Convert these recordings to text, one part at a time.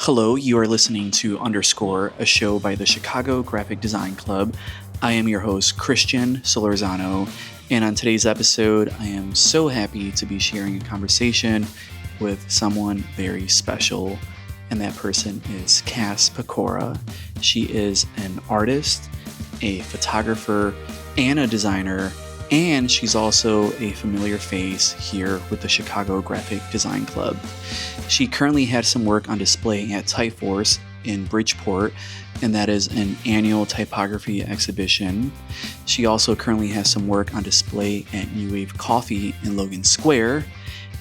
Hello, you are listening to Underscore, a show by the Chicago Graphic Design Club. I am your host, Christian Solorzano, and on today's episode, I am so happy to be sharing a conversation with someone very special, and that person is Cass Pokora. She is an artist, a photographer, and a designer, and she's also a familiar face here with the Chicago Graphic Design Club. She currently has some work on display at Typeforce in Bridgeport, and that is an annual typography exhibition. She also currently has some work on display at New Wave Coffee in Logan Square,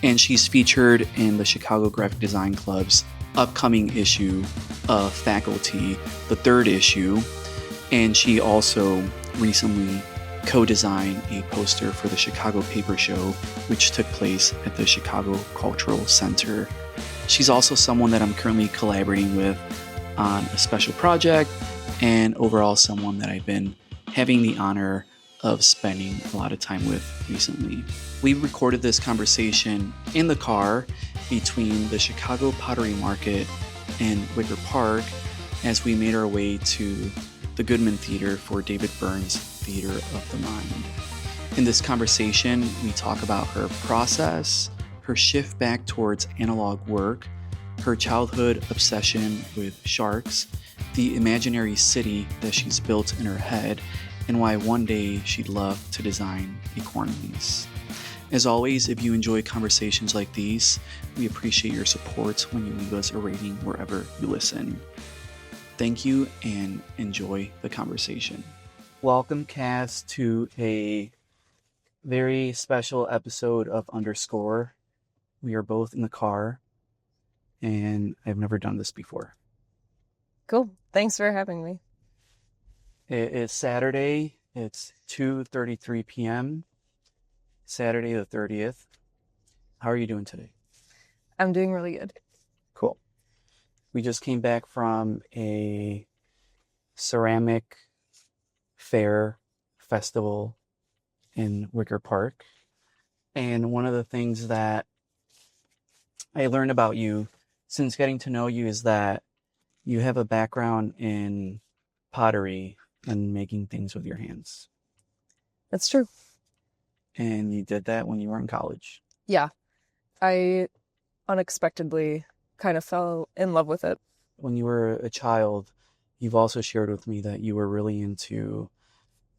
and she's featured in the Chicago Graphic Design Club's upcoming issue of Faculty, the third issue, and she also recently co-designed a poster for the Chicago Paper Show, which took place at the Chicago Cultural Center. She's also someone that I'm currently collaborating with on a special project, and overall someone that I've been having the honor of spending a lot of time with recently. We recorded this conversation in the car between the Chicago Pottery Market and Wicker Park as we made our way to the Goodman Theatre for David Byrne's Theater of the Mind. In this conversation, we talk about her process, her shift back towards analog work, her childhood obsession with sharks, the imaginary city that she's built in her head, and why one day she'd love to design a corn maze. As always, if you enjoy conversations like these, we appreciate your support when you leave us a rating wherever you listen. Thank you and enjoy the conversation. Welcome, Cass, to a very special episode of Underscore. We are both in the car, and I've never done this before. Cool. Thanks for having me. It is Saturday. It's 2:33 p.m. Saturday the 30th. How are you doing today? I'm doing really good. Cool. We just came back from a ceramic fair festival in Wicker Park. And one of the things that I learned about you since getting to know you is that you have a background in pottery and making things with your hands. That's true. And you did that when you were in college. Yeah. I unexpectedly kind of fell in love with it. When you were a child, you've also shared with me that you were really into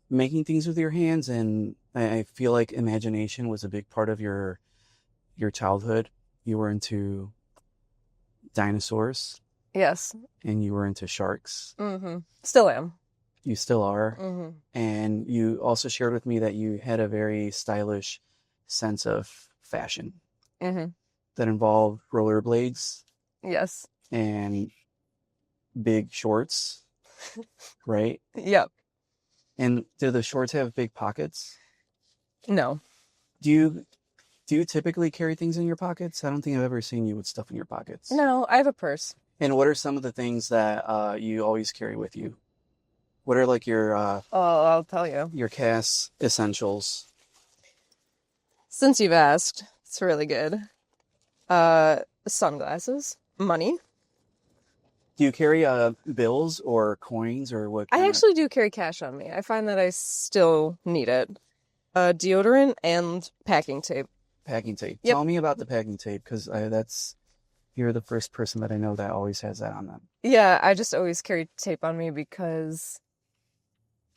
making things with your hands, and I feel like imagination was a big part of your childhood. You were into dinosaurs. Yes. And you were into sharks. Mm-hmm. Still am. You still are. Mm-hmm. And you also shared with me that you had a very stylish sense of fashion. Mm-hmm. That involved rollerblades. Yes. And big shorts, right? Yep. And do the shorts have big pockets? No. Do you typically carry things in your pockets? I don't think I've ever seen you with stuff in your pockets. No, I have a purse. And what are some of the things that you always carry with you? What are like your I'll tell you. Your Cass essentials? Since you've asked, it's really good. Sunglasses, money. Do you carry bills or coins or what? I actually do carry cash on me. I find that I still need it. Deodorant and packing tape. Packing tape. Yep. Tell me about the packing tape, because you're the first person that I know that always has that on them. Yeah, I just always carry tape on me because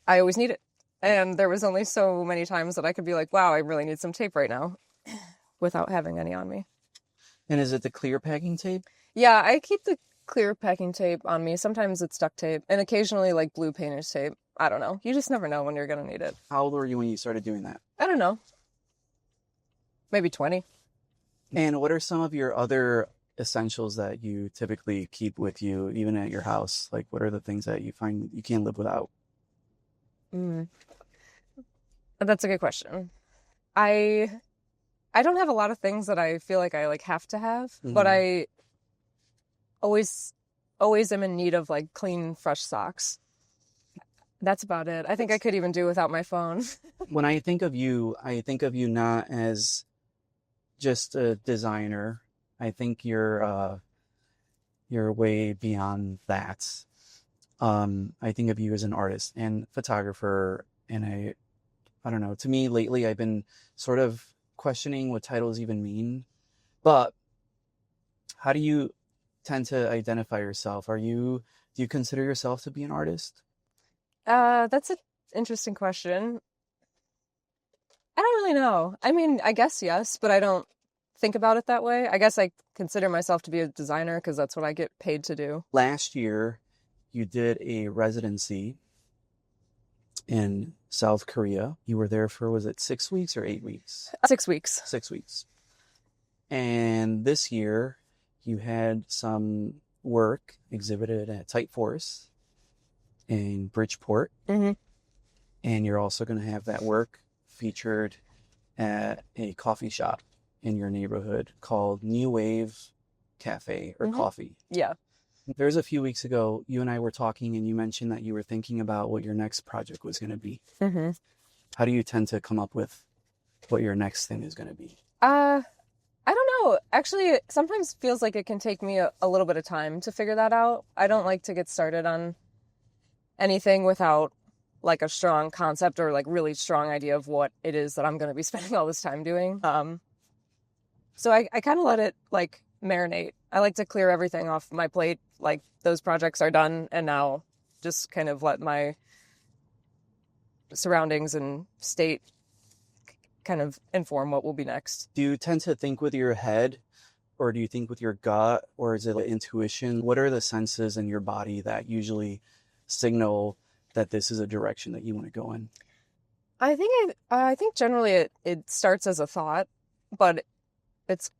I always need it. And there was only so many times that I could be like, wow, I really need some tape right now without having any on me. And is it the clear packing tape? Yeah, I keep the clear packing tape on me. Sometimes it's duct tape and occasionally like blue painter's tape. I don't know. You just never know when you're going to need it. How old were you when you started doing that? I don't know. Maybe 20. And what are some of your other essentials that you typically keep with you, even at your house? Like, what are the things that you find you can't live without? That's a good question. I don't have a lot of things that I feel like I like have to have, but I always am in need of like clean, fresh socks. That's about it. I think I could even do without my phone. When I think of you not as just a designer. I think you're you're way beyond that. I think of you as an artist and photographer, and I don't know, to me lately I've been sort of questioning what titles even mean. But how do you tend to identify yourself? Do you consider yourself to be an artist? That's an interesting question. I don't really know. I mean, I guess yes, but I don't think about it that way. I guess I consider myself to be a designer because that's what I get paid to do. Last year, you did a residency in South Korea. You were there for, was it 6 weeks or 8 weeks? 6 weeks. 6 weeks. And this year, you had some work exhibited at Typeforce in Bridgeport. Mm-hmm. And you're also going to have that work featured at a coffee shop in your neighborhood called New Wave Cafe or Coffee. Yeah. There's a few weeks ago, you and I were talking and you mentioned that you were thinking about what your next project was going to be. Mm-hmm. How do you tend to come up with what your next thing is going to be? I don't know. Actually, it sometimes feels like it can take me a little bit of time to figure that out. I don't like to get started on anything without like a strong concept or like really strong idea of what it is that I'm going to be spending all this time doing. So I kind of let it like marinate. I like to clear everything off my plate. Like those projects are done and now just kind of let my surroundings and state kind of inform what will be next. Do you tend to think with your head or do you think with your gut or is it intuition? What are the senses in your body that usually signal that this is a direction that you want to go in? I think generally it starts as a thought, but it's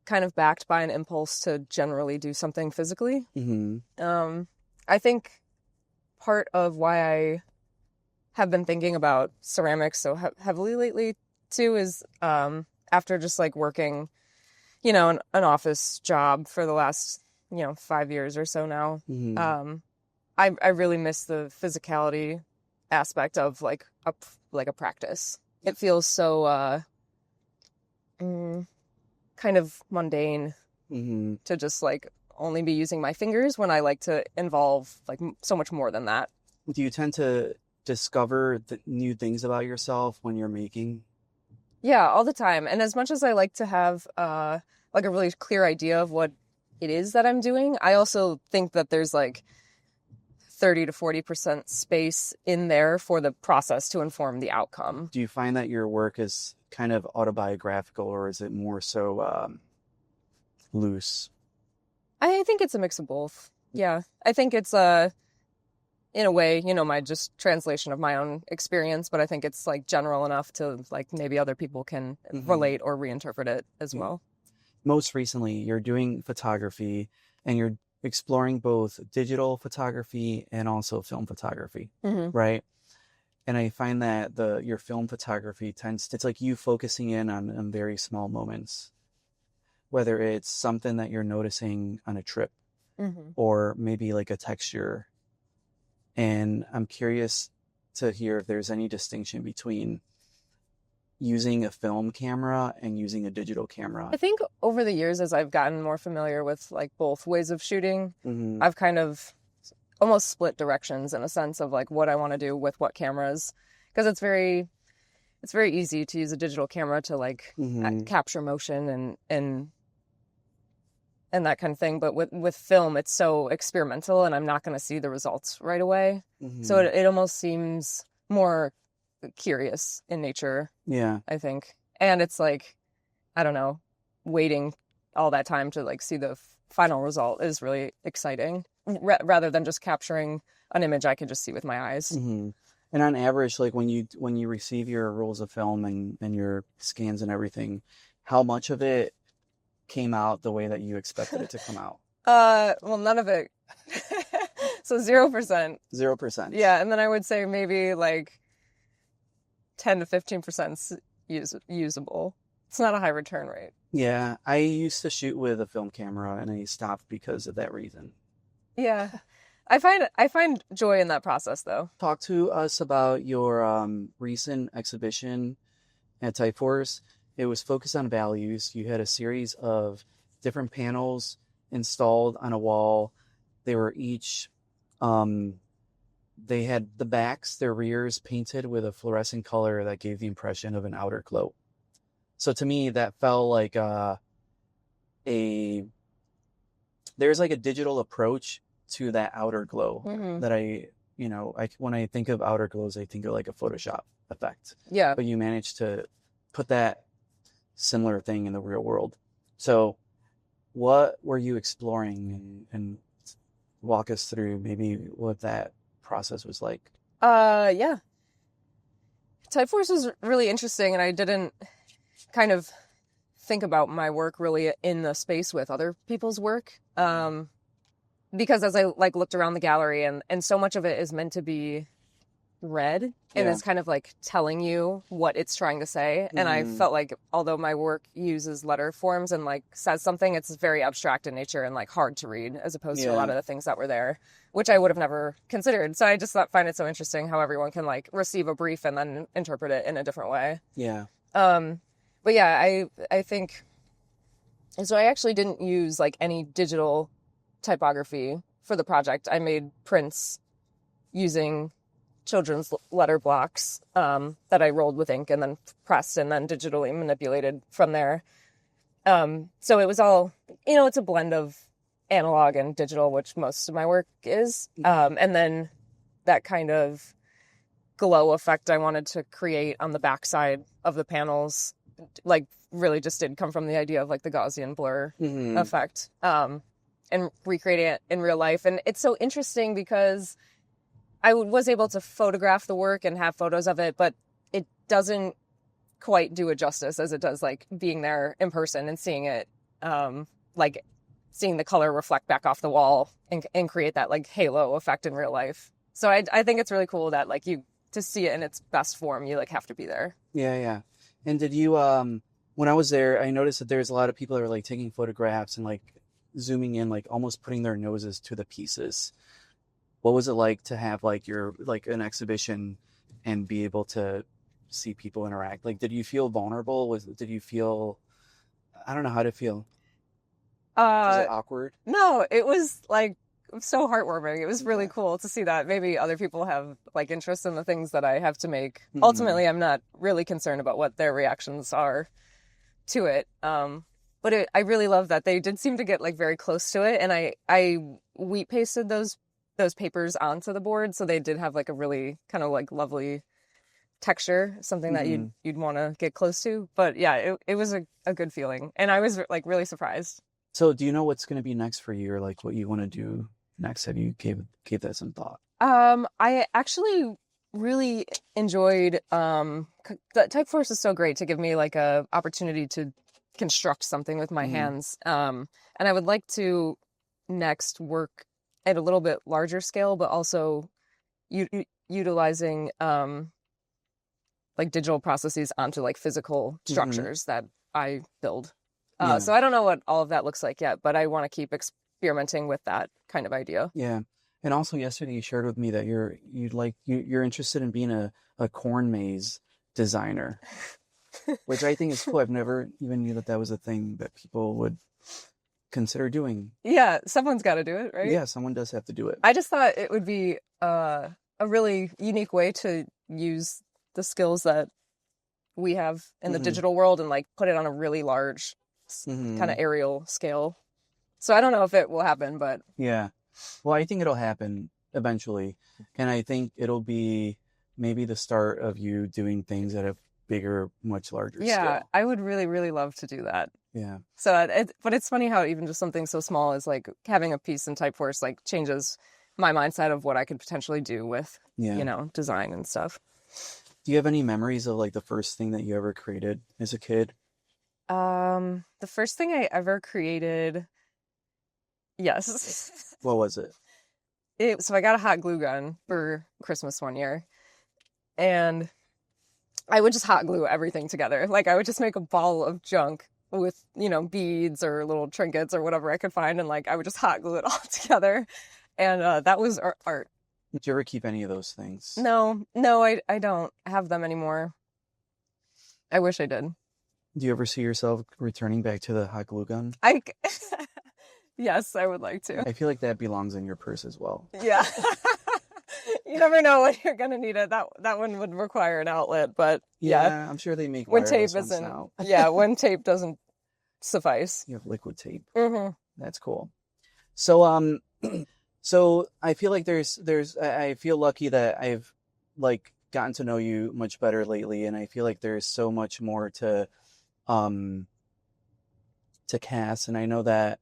kind of backed by an impulse to generally do something physically. Mm-hmm. I think part of why I have been thinking about ceramics so heavily lately too is after just like working, an office job for the last 5 years or so now. Mm-hmm. I really miss the physicality aspect of like a practice. It feels so kind of mundane to just like only be using my fingers when I like to involve like so much more than that. Do you tend to discover the new things about yourself when you're making? Yeah, all the time. And as much as I like to have like a really clear idea of what it is that I'm doing, I also think that there's like 30 to 40% space in there for the process to inform the outcome. Do you find that your work is kind of autobiographical or is it more so loose? I think it's a mix of both. Yeah. I think it's in a way, my just translation of my own experience, but I think it's like general enough to like maybe other people can relate or reinterpret it as well. Most recently, you're doing photography and you're exploring both digital photography and also film photography, right? And I find that your film photography it's like you focusing in on very small moments, whether it's something that you're noticing on a trip or maybe like a texture. And I'm curious to hear if there's any distinction between using a film camera and using a digital camera. I think over the years, as I've gotten more familiar with like both ways of shooting, I've kind of almost split directions in a sense of like what I want to do with what cameras, because it's very easy to use a digital camera to like capture motion and that kind of thing. But with film, it's so experimental and I'm not going to see the results right away. So it almost seems more curious in nature. Yeah, I think. And it's like, I don't know, waiting all that time to like see the final result is really exciting rather than just capturing an image I can just see with my eyes. And on average, like when you receive your rolls of film and your scans and everything, how much of it came out the way that you expected it to come out? Well, none of it. So 0%. 0%. Yeah, and then I would say maybe like 10 to 15% usable. It's not a high return rate. Yeah, I used to shoot with a film camera and I stopped because of that reason. Yeah. I find joy in that process though. Talk to us about your recent exhibition at Typeforce. It was focused on values. You had a series of different panels installed on a wall. They were each, they had the backs, their rears painted with a fluorescent color that gave the impression of an outer glow. So to me, that felt like there's like a digital approach to that outer glow that when I think of outer glows, I think of like a Photoshop effect. Yeah. But you managed to put that similar thing in the real world. So what were you exploring, and walk us through maybe what that process was like? Yeah. Typeforce was really interesting, and I didn't kind of think about my work really in the space with other people's work. Because as I like looked around the gallery, and so much of it is meant to be read, and it's kind of like telling you what it's trying to say. And I felt like although my work uses letter forms and like says something, it's very abstract in nature and like hard to read as opposed to a lot of the things that were there, which I would have never considered. So I just find it so interesting how everyone can like receive a brief and then interpret it in a different way. Yeah. But yeah, I think, so I actually didn't use like any digital typography for the project. I made prints using children's letter blocks that I rolled with ink and then pressed and then digitally manipulated from there. So it was all, it's a blend of analog and digital, which most of my work is. And then that kind of glow effect I wanted to create on the backside of the panels, like really just did come from the idea of like the Gaussian blur effect, and recreating it in real life. And it's so interesting because I was able to photograph the work and have photos of it, but it doesn't quite do it justice as it does like being there in person and seeing it, like seeing the color reflect back off the wall and create that like halo effect in real life. So I think it's really cool that like to see it in its best form, you like have to be there. Yeah. And did you, when I was there, I noticed that there's a lot of people that are like taking photographs and like zooming in, like almost putting their noses to the pieces. What was it like to have like an exhibition and be able to see people interact? Like, did you feel vulnerable? Did you feel, I don't know how to feel. Was it awkward? No, it was like so heartwarming. It was really cool to see that maybe other people have like interest in the things that I have to make. Ultimately, I'm not really concerned about what their reactions are to it. But I really love that they did seem to get like very close to it, and I wheat pasted those papers onto the board, so they did have like a really kind of like lovely texture, something that you'd want to get close to. But yeah, it was a good feeling, and I was like really surprised. So do you know what's going to be next for you, or like what you want to do next? Have you gave that some thought? I actually really enjoyed, Typeforce is so great to give me like a opportunity to construct something with my hands. And I would like to next work at a little bit larger scale, but also utilizing like digital processes onto like physical structures that I build. So I don't know what all of that looks like yet, but I want to keep experimenting with that kind of idea. Yeah. And also yesterday you shared with me that you're interested in being a corn maze designer, which I think is cool. I've never even knew that was a thing that people would consider doing. Yeah, someone's got to do it, right? Yeah, someone does have to do it. I just thought it would be a really unique way to use the skills that we have in the digital world and like put it on a really large kind of aerial scale. So I don't know if it will happen, but yeah. Well, I think it'll happen eventually. And I think it'll be maybe the start of you doing things at a bigger, much larger scale. Yeah, I would really, really love to do that. Yeah. So, but it's funny how even just something so small as like having a piece in Typeforce like changes my mindset of what I could potentially do with, design and stuff. Do you have any memories of like the first thing that you ever created as a kid? The first thing I ever created, yes. What was it? So I got a hot glue gun for Christmas one year, and I would just hot glue everything together. Like I would just make a ball of junk with, beads or little trinkets or whatever I could find, and like I would just hot glue it all together. And that was art. Did you ever keep any of those things? No, I don't have them anymore. I wish I did. Do you ever see yourself returning back to the hot glue gun? Yes, I would like to. I feel like that belongs in your purse as well. Yeah. You never know when you're gonna need it. That one would require an outlet, but yeah, I'm sure they make when tape wireless ones isn't. now. Yeah, when tape doesn't suffice. You have liquid tape. Mm-hmm. That's cool. So so I feel like I feel lucky that I've like gotten to know you much better lately, and I feel like there's so much more um to Cass, and I know that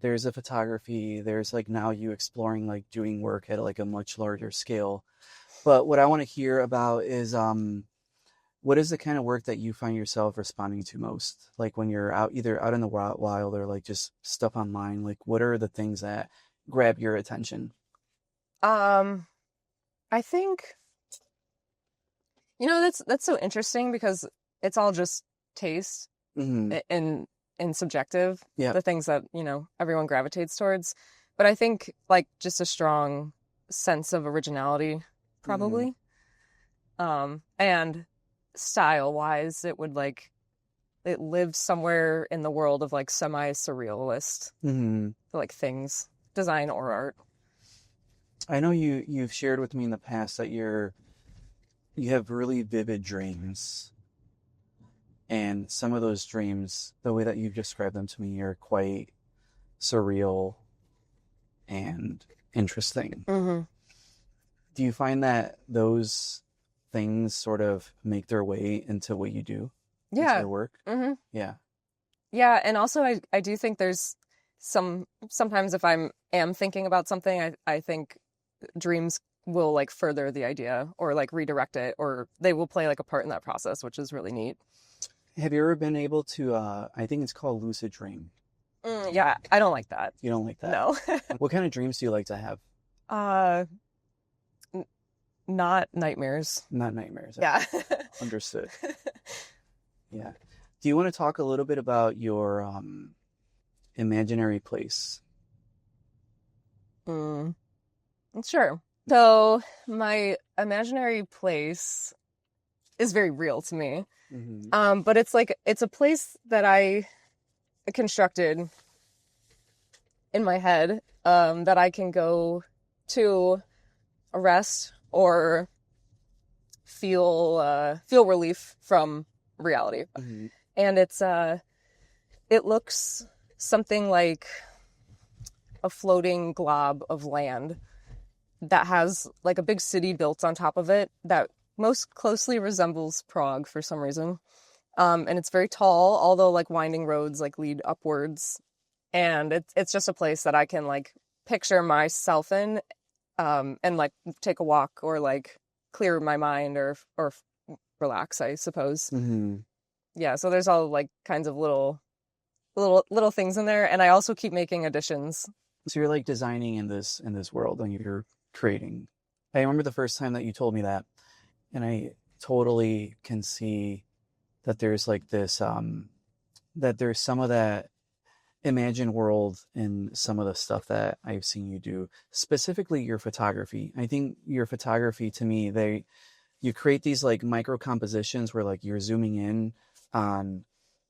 there's a photography, there's like now you exploring like doing work at like a much larger scale. But what I want to hear about is what is the kind of work that you find yourself responding to most? Like when you're out, either out in the wild or like just stuff online, like what are the things that grab your attention? I think, that's so interesting because it's all just taste Mm-hmm. and subjective, Yeah. the things that, everyone gravitates towards. But I think like just a strong sense of originality, probably. And style wise, it lives somewhere in the world of like semi-surrealist, Mm-hmm. like things, design or art. I know you've shared with me in the past that you have really vivid dreams. And some of those dreams, the way that you've described them to me, are quite surreal and interesting. Mm-hmm. Do you find that those things sort of make their way into what you do? Into Yeah. your work? Mm-hmm. Yeah. Yeah, and also I do think there's sometimes if am thinking about something, I think dreams will like further the idea or like redirect it, or they will play like a part in that process, which is really neat. Have you ever been able to, I think it's called lucid dream. Yeah, I don't like that. You don't like that? No. What kind of dreams do you like to have? Not nightmares. Not nightmares. Yeah. Understood. Yeah. Do you want to talk a little bit about your imaginary place? Sure. So my imaginary place is very real to me. Mm-hmm. But it's a place that I constructed in my head, that I can go to rest or feel relief from reality. Mm-hmm. And it looks something like a floating glob of land that has like a big city built on top of it that most closely resembles Prague for some reason. And it's very tall, although like winding roads like lead upwards. And it's just a place that I can like picture myself in, and like take a walk or like clear my mind or relax, I suppose. Mm-hmm. Yeah, so there's all like kinds of little things in there, and I also keep making additions. So you're like designing in this world and you're creating. I remember the first time that you told me that, and I totally can see that there's like this that there's some of that imagined world in some of the stuff that I've seen you do, specifically your photography. I think your photography, to me, you create these like micro compositions where like you're zooming in on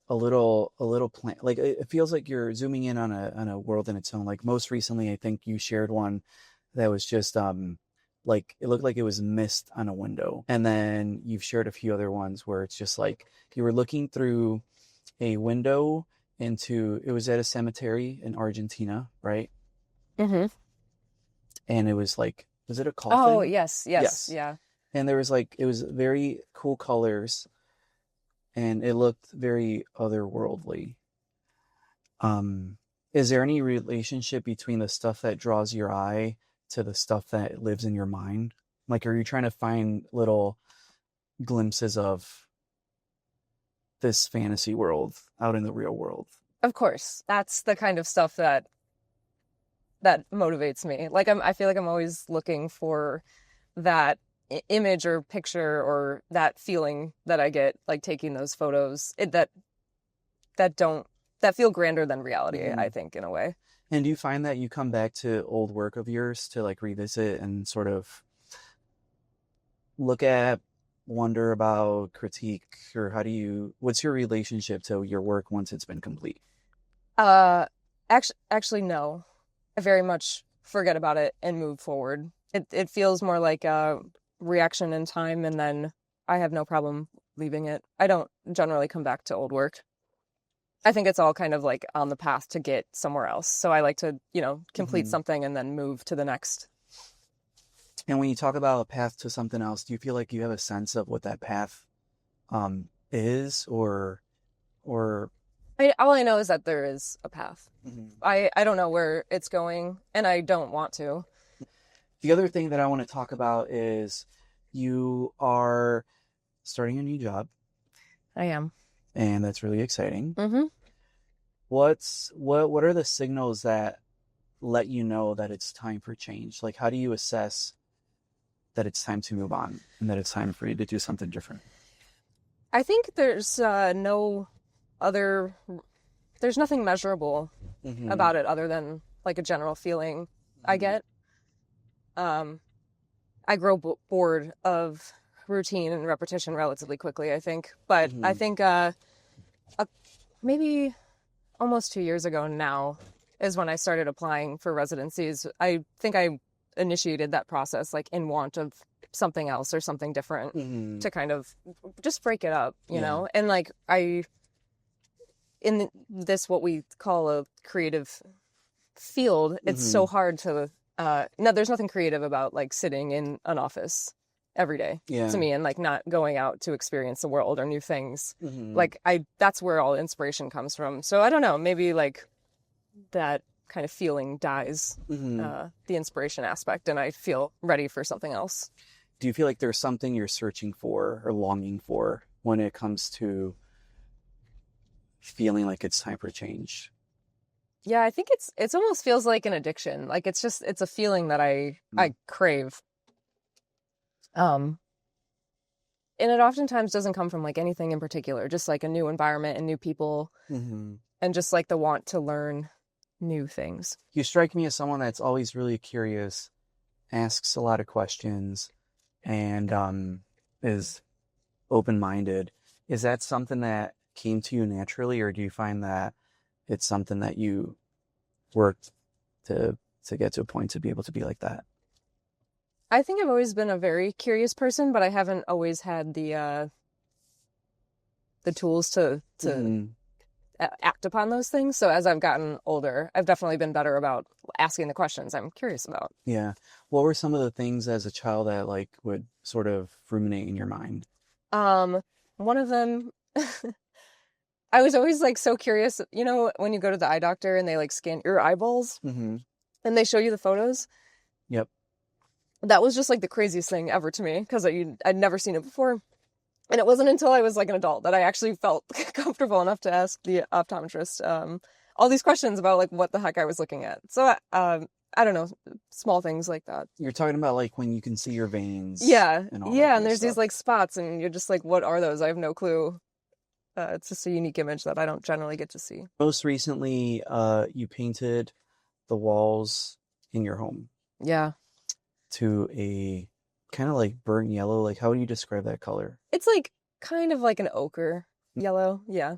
a little plant. Like it feels like you're zooming in on a world in its own. Like most recently, I think you shared one that was just like it looked like it was mist on a window. And then you've shared a few other ones where it's just like you were looking through a window it was at a cemetery in Argentina, right? Mm-hmm. And it was like, was it a coffin? Oh, yes, yeah. And there was like, it was very cool colors and it looked very otherworldly. Is there any relationship between the stuff that draws your eye to the stuff that lives in your mind? Like, are you trying to find little glimpses of this fantasy world out in the real world? Of course. That's the kind of stuff that motivates me. Like I feel like I'm always looking for that image or picture or that feeling that I get like taking those photos that feel grander than reality, Mm-hmm. I think, in a way. And do you find that you come back to old work of yours to like revisit and sort of look at, wonder about, critique, or what's your relationship to your work once it's been complete? Actually, no. I very much forget about it and move forward. It feels more like a reaction in time, and then I have no problem leaving it. I don't generally come back to old work. I think it's all kind of like on the path to get somewhere else. So I like to, complete something and then move to the next. And when you talk about a path to something else, do you feel like you have a sense of what that path is, or all I know is that there is a path. Mm-hmm. I don't know where it's going, and I don't want to. The other thing that I want to talk about is you are starting a new job. I am. And that's really exciting. Mm-hmm. What are the signals that let you know that it's time for change? Like, how do you assess that it's time to move on and that it's time for you to do something different? I think there's nothing measurable about it other than like a general feeling I get. I grow bored of routine and repetition relatively quickly, I think. But I think maybe almost 2 years ago now is when I started applying for residencies. I think I initiated that process like in want of something else or something different to kind of just break it up, you know? And like in this, what we call a creative field, it's so hard to, there's nothing creative about like sitting in an office every day to me and like not going out to experience the world or new things. Like that's where all inspiration comes from. So I don't know, maybe like that kind of feeling dies, the inspiration aspect, and I feel ready for something else. Do you feel like there's something you're searching for or longing for when it comes to feeling like it's time for change? Yeah, I think it's almost feels like an addiction. Like it's a feeling that I crave. And it oftentimes doesn't come from like anything in particular, just like a new environment and new people, and just like the want to learn new things. You strike me as someone that's always really curious, asks a lot of questions, and is open-minded. Is that something that came to you naturally, or do you find that it's something that you worked to get to a point to be able to be like that? I think I've always been a very curious person, but I haven't always had the tools to act upon those things. So as I've gotten older, I've definitely been better about asking the questions I'm curious about. Yeah. What were some of the things as a child that like would sort of ruminate in your mind? One of them, I was always like so curious, you know, when you go to the eye doctor and they like scan your eyeballs and they show you the photos. Yep. That was just like the craziest thing ever to me because I'd never seen it before. And it wasn't until I was like an adult that I actually felt comfortable enough to ask the optometrist all these questions about like what the heck I was looking at. So I don't know, small things like that. You're talking about like when you can see your veins. Yeah. And all And there's these like spots and you're just like, what are those? I have no clue. It's just a unique image that I don't generally get to see. Most recently, you painted the walls in your home. Yeah. To a kind of like burnt yellow. Like, how would you describe that color? It's like kind of like an ochre yellow. Yeah.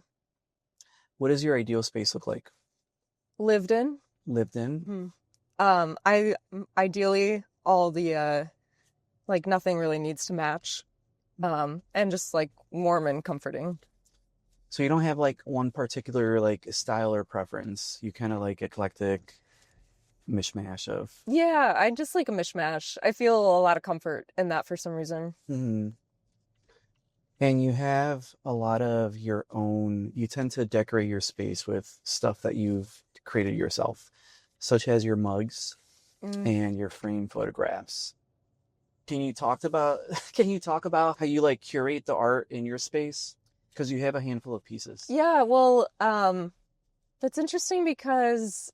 What does your ideal space look like? Lived in. I ideally all the like nothing really needs to match, and just like warm and comforting. So you don't have like one particular like style or preference. You kind of like eclectic mishmash of. Yeah, I just like a mishmash. I feel a lot of comfort in that for some reason. And you have a lot of your own. You tend to decorate your space with stuff that you've created yourself, such as your mugs and your framed photographs. Can you talk about how you like curate the art in your space? Because you have a handful of pieces. Yeah, well, that's interesting because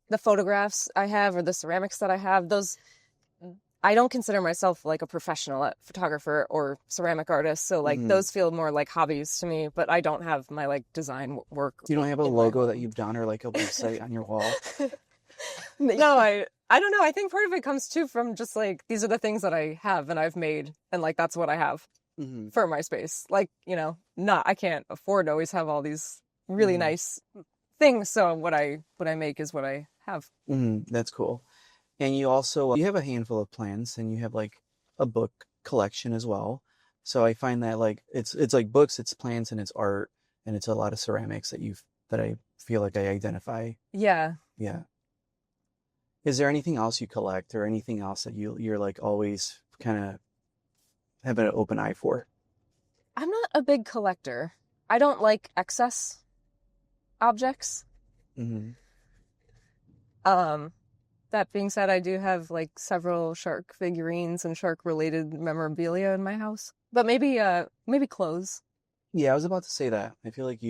the photographs I have or the ceramics that I have, those, I don't consider myself like a professional photographer or ceramic artist. So like those feel more like hobbies to me, but I don't have my like design work. You don't have a logo that you've done or like a website on your wall? No, I don't know. I think part of it comes too from just like, these are the things that I have and I've made. And like, that's what I have for my space. Like, you know, I can't afford to always have all these really nice things. So what I make is what I have. That's cool. And you also you have a handful of plants, and you have like a book collection as well. So I find that like it's like books, it's plants, and it's art, and it's a lot of ceramics that I feel like I identify. Yeah. Yeah. Is there anything else you collect, or anything else that you're like always kind of have an open eye for? I'm not a big collector. I don't like excess objects. Mm-hmm. That being said, I do have like several shark figurines and shark related memorabilia in my house. But maybe clothes. Yeah, I was about to say that. I feel like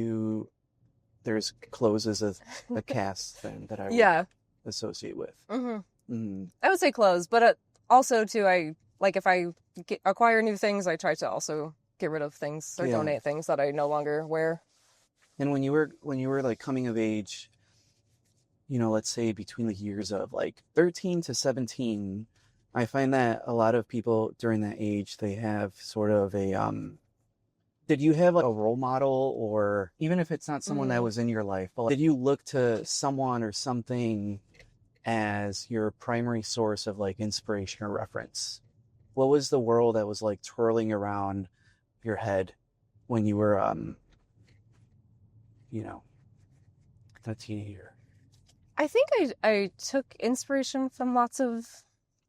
there's clothes as a cast thing that I would Yeah. associate with. Mm-hmm. I would say clothes, but also too, I like if I acquire new things, I try to also get rid of things or donate things that I no longer wear. And when you were like coming of age, let's say between the years of like 13 to 17, I find that a lot of people during that age, they have sort of a did you have like a role model, or even if it's not someone that was in your life, but did you look to someone or something as your primary source of like inspiration or reference? What was the world that was like twirling around your head when you were a teenager? I think I took inspiration from lots of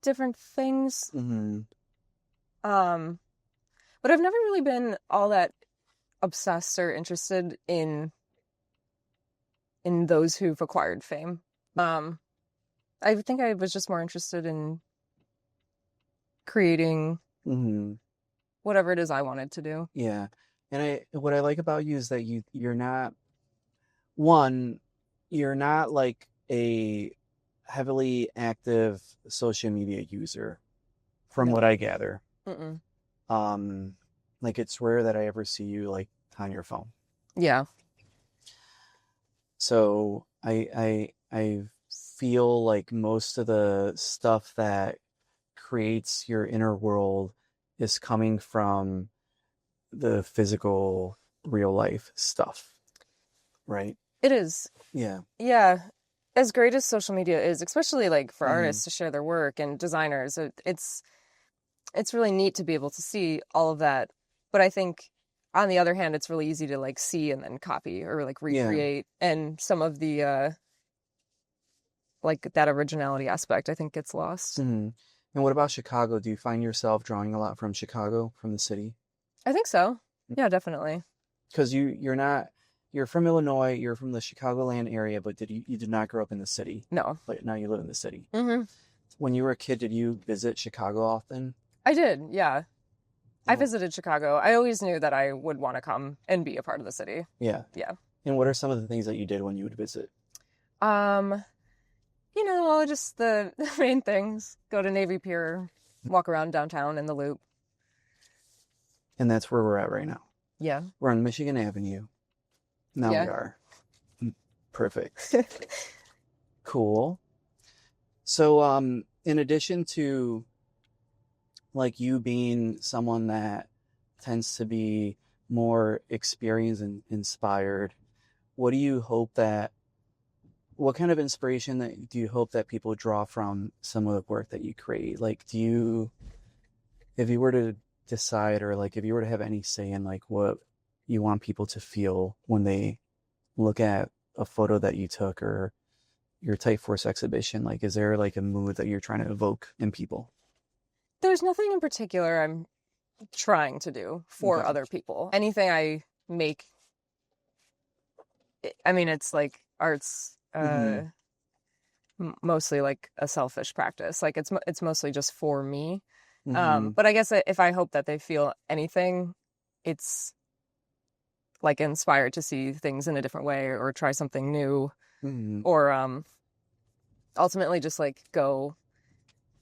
different things. Mm-hmm. But I've never really been all that obsessed or interested in those who've acquired fame. I think I was just more interested in creating whatever it is I wanted to do. Yeah. And what I like about you is that you're not like a heavily active social media user, from what I gather. Mm-mm. Like it's rare that I ever see you like on your phone. Yeah. So I feel like most of the stuff that creates your inner world is coming from the physical, real life stuff, right? It is. Yeah. Yeah. As great as social media is, especially like for artists to share their work and designers, it's really neat to be able to see all of that. But I think on the other hand, it's really easy to like see and then copy or like recreate. And some of the like that originality aspect, I think, gets lost. And what about Chicago? Do you find yourself drawing a lot from Chicago, from the city? I think so. Yeah, definitely. Because you're from Illinois, you're from the Chicagoland area, but you did not grow up in the city. No. But now you live in the city. Mm-hmm. When you were a kid, did you visit Chicago often? I did, yeah. I visited Chicago. I always knew that I would want to come and be a part of the city. Yeah. Yeah. And what are some of the things that you did when you would visit? Just the main things. Go to Navy Pier, walk around downtown in the Loop. And that's where we're at right now. Yeah. We're on Michigan Avenue. Now we are. Perfect. Cool. So, in addition to like you being someone that tends to be more experienced and inspired, what kind of inspiration do you hope that people draw from some of the work that you create? Like, if you were to decide, or like if you were to have any say in like what you want people to feel when they look at a photo that you took or your Typeforce exhibition, like is there like a mood that you're trying to evoke in people? There's nothing in particular I'm trying to do for other people. Anything I make, it's like art's mostly like a selfish practice. Like it's mostly just for me. But I guess if I hope that they feel anything, it's like inspired to see things in a different way or try something new, or ultimately just like go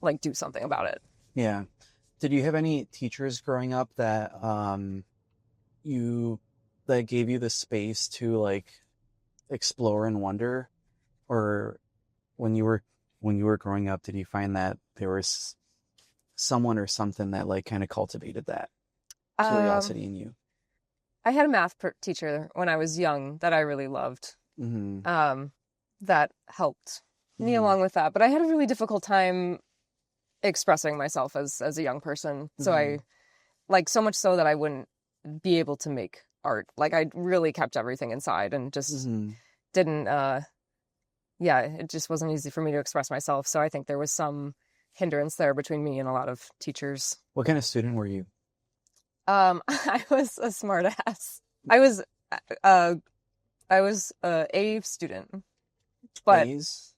like do something about it. Yeah. Did you have any teachers growing up that that gave you the space to like explore and wonder? Or when you were growing up, did you find that there was someone or something that like kind of cultivated that curiosity in you? I had a math teacher when I was young that I really loved. that helped me along with that. But I had a really difficult time expressing myself as a young person. So I, like, so much so that I wouldn't be able to make art. Like, I really kept everything inside and just didn't, it just wasn't easy for me to express myself. So I think there was some hindrance there between me and a lot of teachers. What kind of student were you? I was a smart ass. I was a A student, but A's?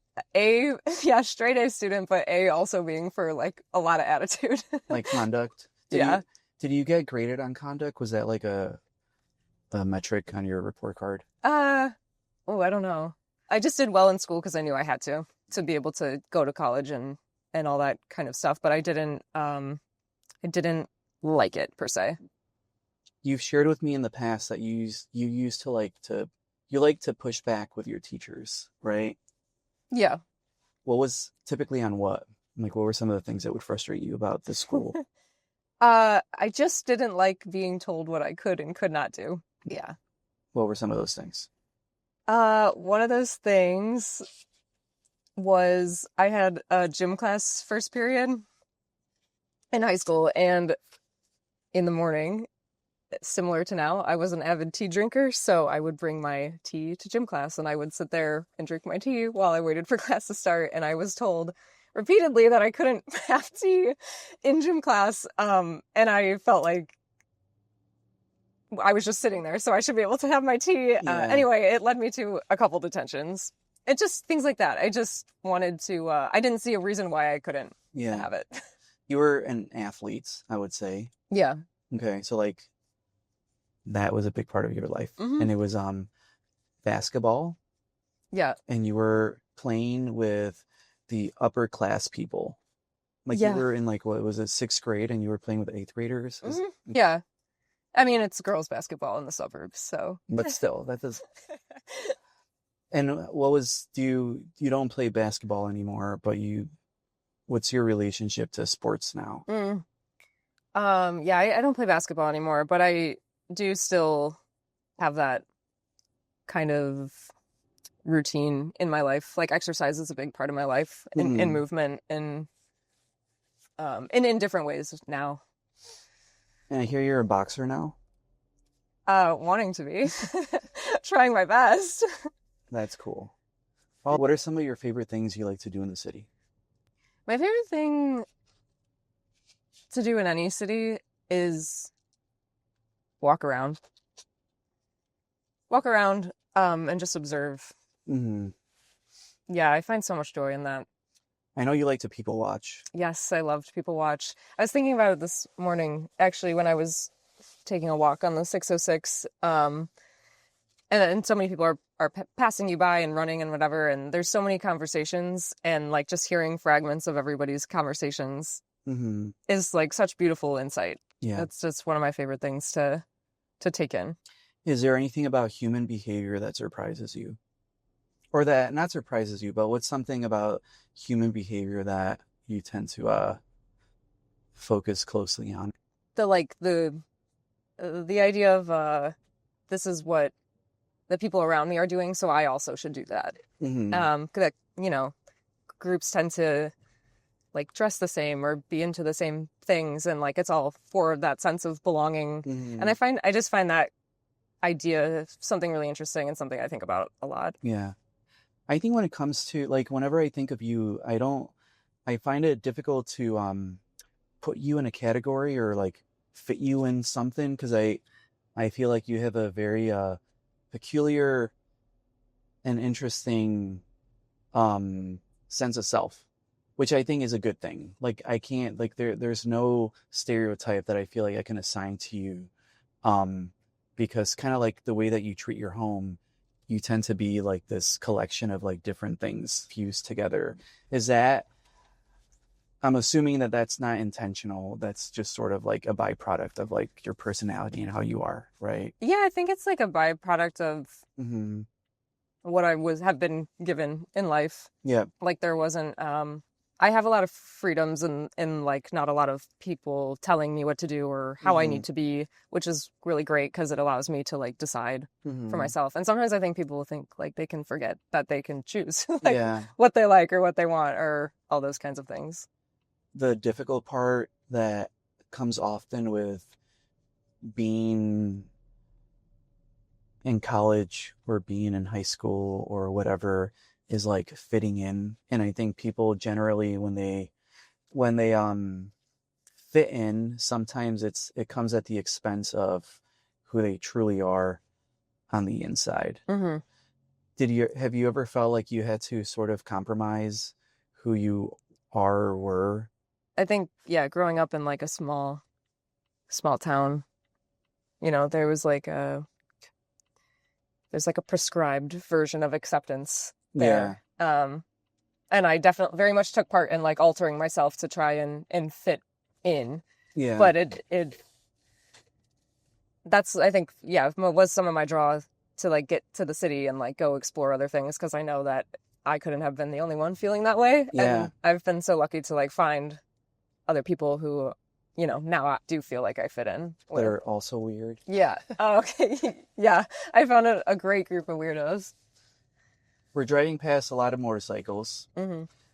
Straight A student, but A also being for like a lot of attitude. Like conduct? Did you get graded on conduct? Was that like a metric on your report card? I don't know. I just did well in school because I knew I had to be able to go to college and all that kind of stuff. But I didn't like it per se. You've shared with me in the past that you used to like to push back with your teachers, right? Yeah. What was typically on what? Like, what were some of the things that would frustrate you about the school? I just didn't like being told what I could and could not do. Yeah. What were some of those things? One of those things was I had a gym class first period in high school, and in the morning, similar to now, I was an avid tea drinker, so I would bring my tea to gym class, and I would sit there and drink my tea while I waited for class to start, and I was told repeatedly that I couldn't have tea in gym class, and I felt like I was just sitting there, so I should be able to have my tea. Yeah. Anyway, it led me to a couple detentions. It just, things like that. I just wanted to, I didn't see a reason why I couldn't have it. You were an athlete, I would say. Yeah. Okay, so like that was a big part of your life. And it was basketball. Yeah. And you were playing with the upper class people. Like you were in like, what was it, 6th grade, and you were playing with 8th graders? Yeah. I mean, it's girls basketball in the suburbs, so. But still, that does. And you don't play basketball anymore, but what's your relationship to sports now? I don't play basketball anymore, but I do still have that kind of routine in my life. Like, exercise is a big part of my life, in movement, and in different ways now. And I hear you're a boxer now? Wanting to be. Trying my best. That's cool. Well, what are some of your favorite things you like to do in the city? My favorite thing to do in any city is walk around. And just observe. Yeah, I find so much joy in that. I know you like to people watch. Yes, I love to people watch. I was thinking about it this morning, actually, when I was taking a walk on the 606. And so many people are passing you by and running and whatever, and there's so many conversations, and like just hearing fragments of everybody's conversations is like such beautiful insight. Yeah, it's just one of my favorite things to take in. Is there anything about human behavior that surprises you? Or that not surprises you, but what's something about human behavior that you tend to focus closely on? The idea of this is what the people around me are doing, so I also should do that. That, groups tend to like dress the same or be into the same things, and like it's all for that sense of belonging. And I just find that idea something really interesting and something I think about a lot. Yeah. I think when it comes to, like, whenever I think of you, I find it difficult to put you in a category or like fit you in something, because I feel like you have a very peculiar and interesting sense of self, which I think is a good thing. Like, I can't, like, there's no stereotype that I feel like I can assign to you, because kind of like the way that you treat your home, you tend to be like this collection of like different things fused together. I'm assuming that that's not intentional. That's just sort of like a byproduct of like your personality and how you are, right? Yeah, I think it's like a byproduct of what I have been given in life. Yeah. Like there wasn't I have a lot of freedoms and like not a lot of people telling me what to do or how I need to be, which is really great because it allows me to like decide for myself. And sometimes I think people think like they can forget that they can choose like what they like or what they want or all those kinds of things. The difficult part that comes often with being in college or being in high school or whatever is like fitting in. And I think people generally when they fit in, sometimes it comes at the expense of who they truly are on the inside. Have you ever felt like you had to sort of compromise who you are or were? I think growing up in like a small town, there's like a prescribed version of acceptance there. And I definitely very much took part in like altering myself to try and fit in. Yeah. But that's, I think, was some of my draw to like get to the city and like go explore other things because I know that I couldn't have been the only one feeling that way. Yeah. And I've been so lucky to like find other people who, now I do feel like I fit in. They're also weird. Yeah. Oh, okay. Yeah. I found a great group of weirdos. We're driving past a lot of motorcycles.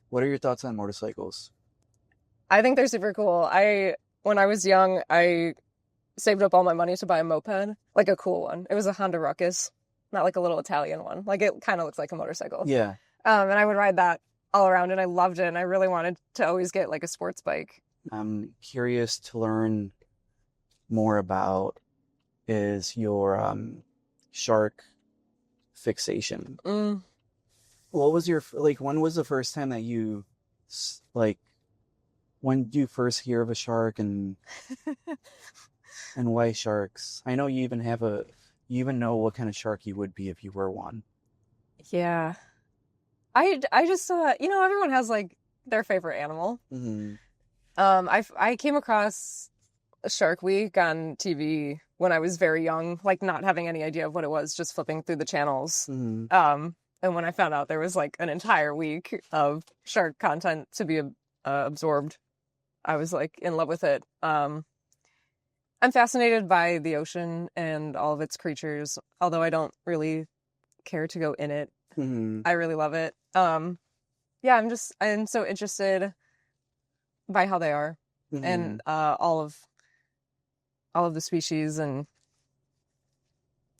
What are your thoughts on motorcycles? I think they're super cool. When I was young, I saved up all my money to buy a moped, like a cool one. It was a Honda Ruckus, not like a little Italian one. Like it kind of looks like a motorcycle. Yeah. And I would ride that all around and I loved it. And I really wanted to always get like a sports bike. I'm curious to learn more about is your shark fixation. What was your, like, when was the first time that you, like, when did you first hear of a shark and why sharks? I know you even know what kind of shark you would be if you were one. Yeah. I just, everyone has, like, their favorite animal. I came across Shark Week on TV when I was very young, like, not having any idea of what it was, just flipping through the channels. And when I found out there was like an entire week of shark content to be absorbed, I was like in love with it. I'm fascinated by the ocean and all of its creatures, although I don't really care to go in it. I really love it. I'm so interested by how they are and all of the species, and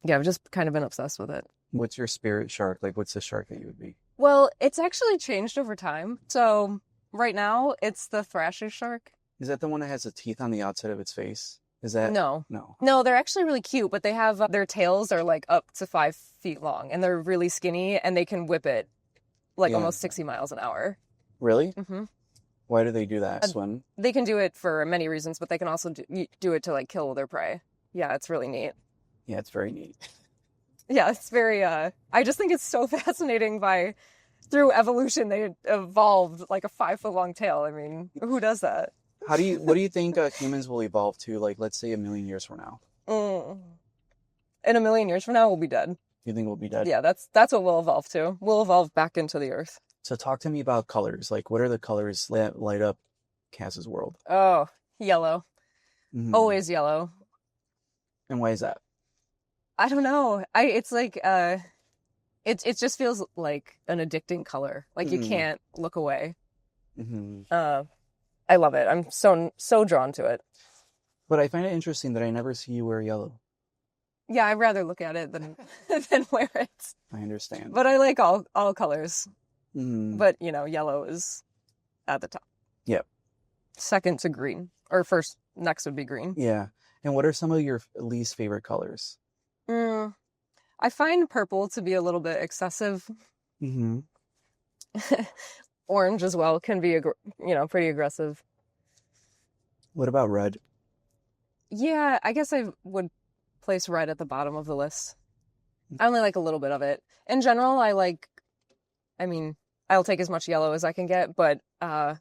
I've just kind of been obsessed with it. What's your spirit shark? Like, what's the shark that you would be? Well, it's actually changed over time. So right now, it's the thrasher shark. Is that the one that has the teeth on the outside of its face? Is that? No. No, they're actually really cute, but they have, their tails are like up to 5 feet long, and they're really skinny, and they can whip it like almost 60 miles an hour. Really? Why do they do that? Swim? They can do it for many reasons, but they can also do it to like kill their prey. Yeah, it's really neat. Yeah, it's very neat. Yeah, it's very, I just think it's so fascinating through evolution, they evolved like a 5-foot long tail. I mean, who does that? What do you think humans will evolve to, like, let's say 1,000,000 years from now? In 1,000,000 years from now, we'll be dead. You think we'll be dead? Yeah, that's what we'll evolve to. We'll evolve back into the earth. So talk to me about colors. Like, what are the colors that light up Cass's world? Oh, yellow. Always yellow. And why is that? I don't know. It's like it just feels like an addicting color. Like you can't look away. I love it. I'm so drawn to it. But I find it interesting that I never see you wear yellow. Yeah, I'd rather look at it than wear it. I understand. But I like all colors. But yellow is at the top. Yep. Second to green, or next would be green. Yeah. And what are some of your least favorite colors? I find purple to be a little bit excessive. Orange as well can be, pretty aggressive. What about red? Yeah, I guess I would place red at the bottom of the list. I only like a little bit of it. In general, I'll take as much yellow as I can get, but I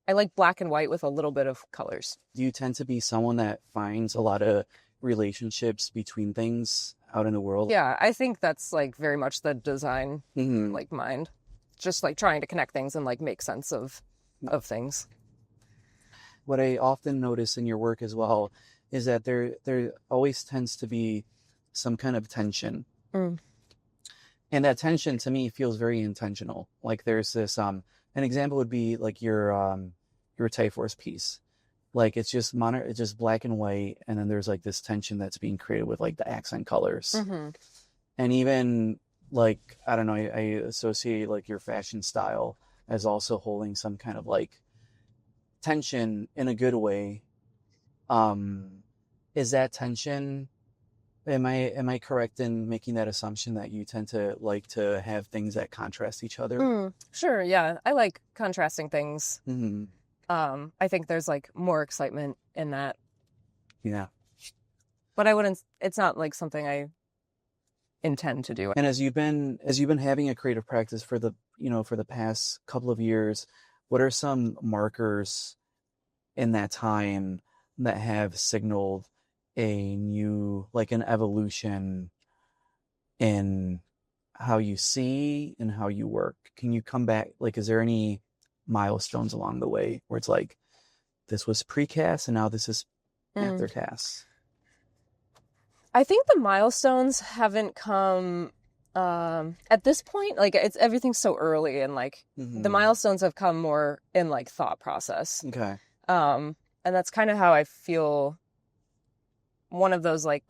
like black and white with a little bit of colors. Do you tend to be someone that finds a lot of relationships between things out in the world? Yeah, I think that's like very much the design like mind. Just like trying to connect things and like make sense of of things. What I often notice in your work as well is that there always tends to be some kind of tension. Mm. And that tension to me feels very intentional. Like there's this an example would be like your Typeforce piece. Like it's just it's just black and white, and then there's like this tension that's being created with like the accent colors. Mm-hmm. And even like I don't know, I associate like your fashion style as also holding some kind of like tension in a good way. Is that tension, am I correct in making that assumption that you tend to like to have things that contrast each other? Sure, yeah. I like contrasting things. Mm-hmm. I think there's like more excitement in that. Yeah. But it's not like something I intend to do. And as you've been having a creative practice for the past couple of years, what are some markers in that time that have signaled a new, like an evolution in how you see and how you work? Can you come back? Like, is there any milestones along the way where it's like, this was pre-Cass and now this is after Cass? I think the milestones haven't come at this point. Like everything's so early, and like the milestones have come more in like thought process. Okay. And that's kind of how I feel. One of those like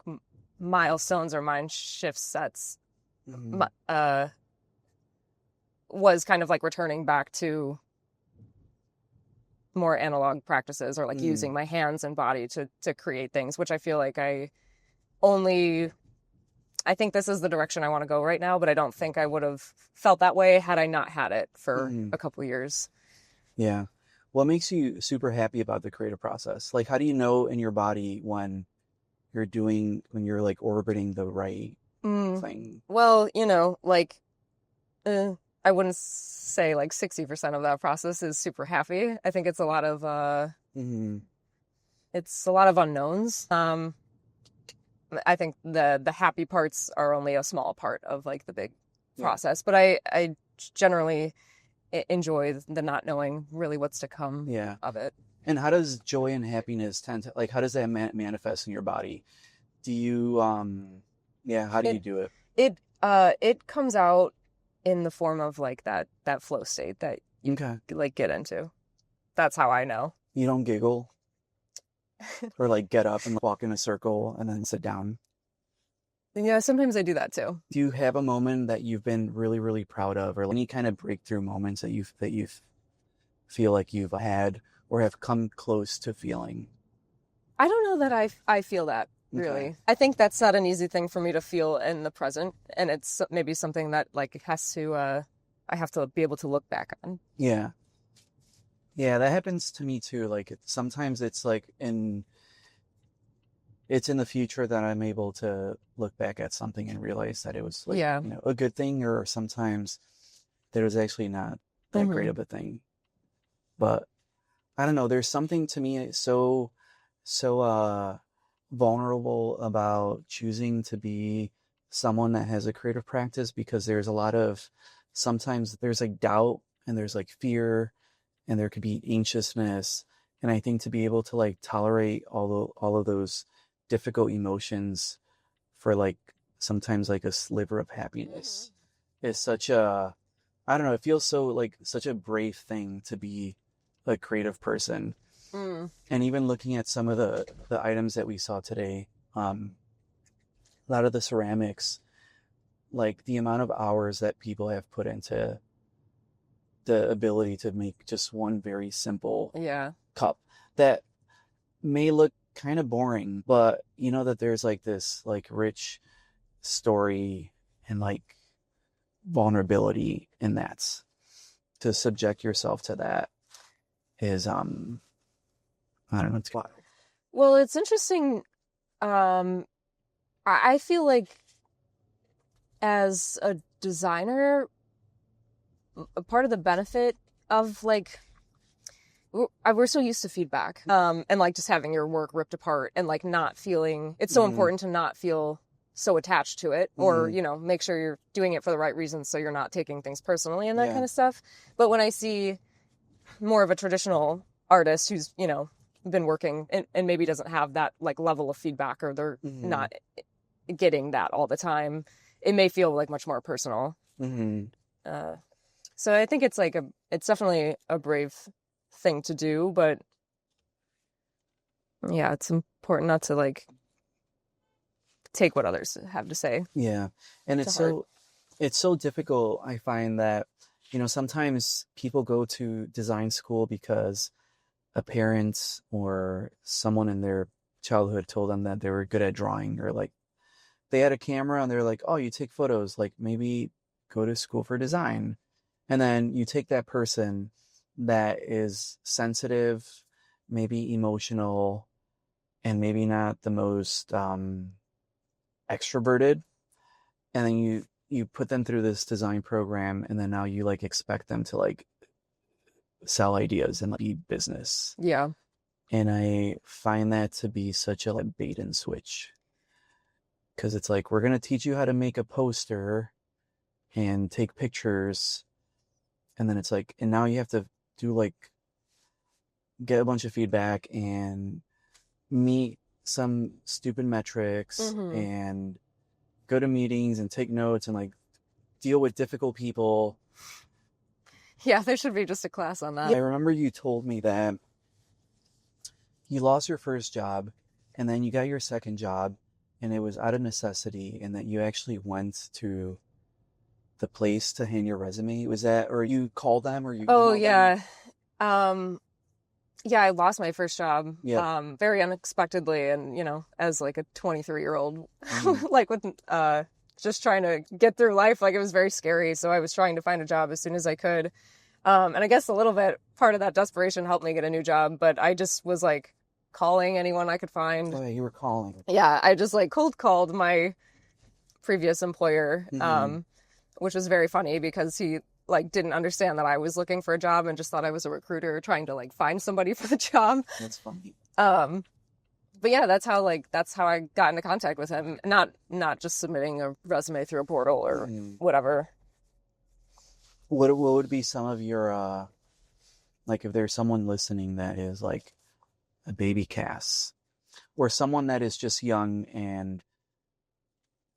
milestones or mind shifts that's was kind of like returning back to more analog practices, or like using my hands and body to create things, which I feel like I think this is the direction I want to go right now, but I don't think I would have felt that way had I not had it for a couple years. Yeah. What makes you super happy about the creative process? Like, how do you know in your body when you're like orbiting the right thing? Well, like, I wouldn't say like 60% of that process is super happy. I think it's a lot of, it's a lot of unknowns. I think the happy parts are only a small part of like the big process, but I generally enjoy the not knowing really what's to come of it. And how does joy and happiness how does that manifest in your body? Do you, how do you do it? It comes out in the form of like that flow state that you like get into. That's how I know. You don't giggle? Or like get up and walk in a circle and then sit down? Yeah, sometimes I do that too. Do you have a moment that you've been really, really proud of, or any kind of breakthrough moments that you feel like you've had or have come close to feeling? I don't know that I feel that, really. Okay. I think that's not an easy thing for me to feel in the present, and it's maybe something that like I have to be able to look back on. Yeah. Yeah, that happens to me too. Like sometimes it's like it's in the future that I'm able to look back at something and realize that it was like a good thing, or sometimes that it was actually not that great of a thing. But I don't know, there's something to me so vulnerable about choosing to be someone that has a creative practice, because there's a lot of, sometimes there's like doubt and there's like fear and there could be anxiousness. And I think to be able to like tolerate all of those difficult emotions for like sometimes like a sliver of happiness is such a, I don't know, it feels so like such a brave thing to be a creative person. And even looking at some of the items that we saw today, a lot of the ceramics, like the amount of hours that people have put into the ability to make just one very simple cup that may look kind of boring, but you know that there's like this like rich story and like vulnerability in that. To subject yourself to that is I don't know, it's wild. Well, it's interesting. I feel like as a designer, a part of the benefit of like, we're so used to feedback, and like just having your work ripped apart and like not feeling, it's so important to not feel so attached to it, or, make sure you're doing it for the right reasons so you're not taking things personally and that kind of stuff. But when I see more of a traditional artist who's, you know, been working and maybe doesn't have that like level of feedback, or they're not getting that all the time, it may feel like much more personal. So I think it's like it's definitely a brave thing to do, but yeah, it's important not to like take what others have to say. Yeah. And it's so difficult. I find that, you know, sometimes people go to design school because a parent or someone in their childhood told them that they were good at drawing, or like they had a camera and they're like, oh, you take photos, like maybe go to school for design. And then you take that person that is sensitive, maybe emotional, and maybe not the most extroverted, and then you put them through this design program, and then now you like expect them to like sell ideas and like, be business. Yeah. And I find that to be such a like bait and switch, because it's like, we're going to teach you how to make a poster and take pictures, and then it's like, and now you have to do like get a bunch of feedback and meet some stupid metrics and go to meetings and take notes and like deal with difficult people. Yeah, there should be just a class on that. I remember you told me that you lost your first job and then you got your second job, and it was out of necessity, and that you actually went to the place to hand your resume. Was that, or you called them, or you emailed them? Yeah, I lost my first job Yeah. very unexpectedly, and, you know, as like a 23-year-old, like with just trying to get through life, like it was very scary. So I was trying to find a job as soon as I could. And I guess a little bit part of that desperation helped me get a new job, but I just was like calling anyone I could find. Oh, yeah, you were calling. Yeah, I just like cold called my previous employer, which was very funny because he like didn't understand that I was looking for a job and just thought I was a recruiter trying to like find somebody for the job. That's funny. But yeah, that's how I got into contact with him. Not just submitting a resume through a portal or whatever. What would be some of your like, if there's someone listening that is like a baby Cass, or someone that is just young and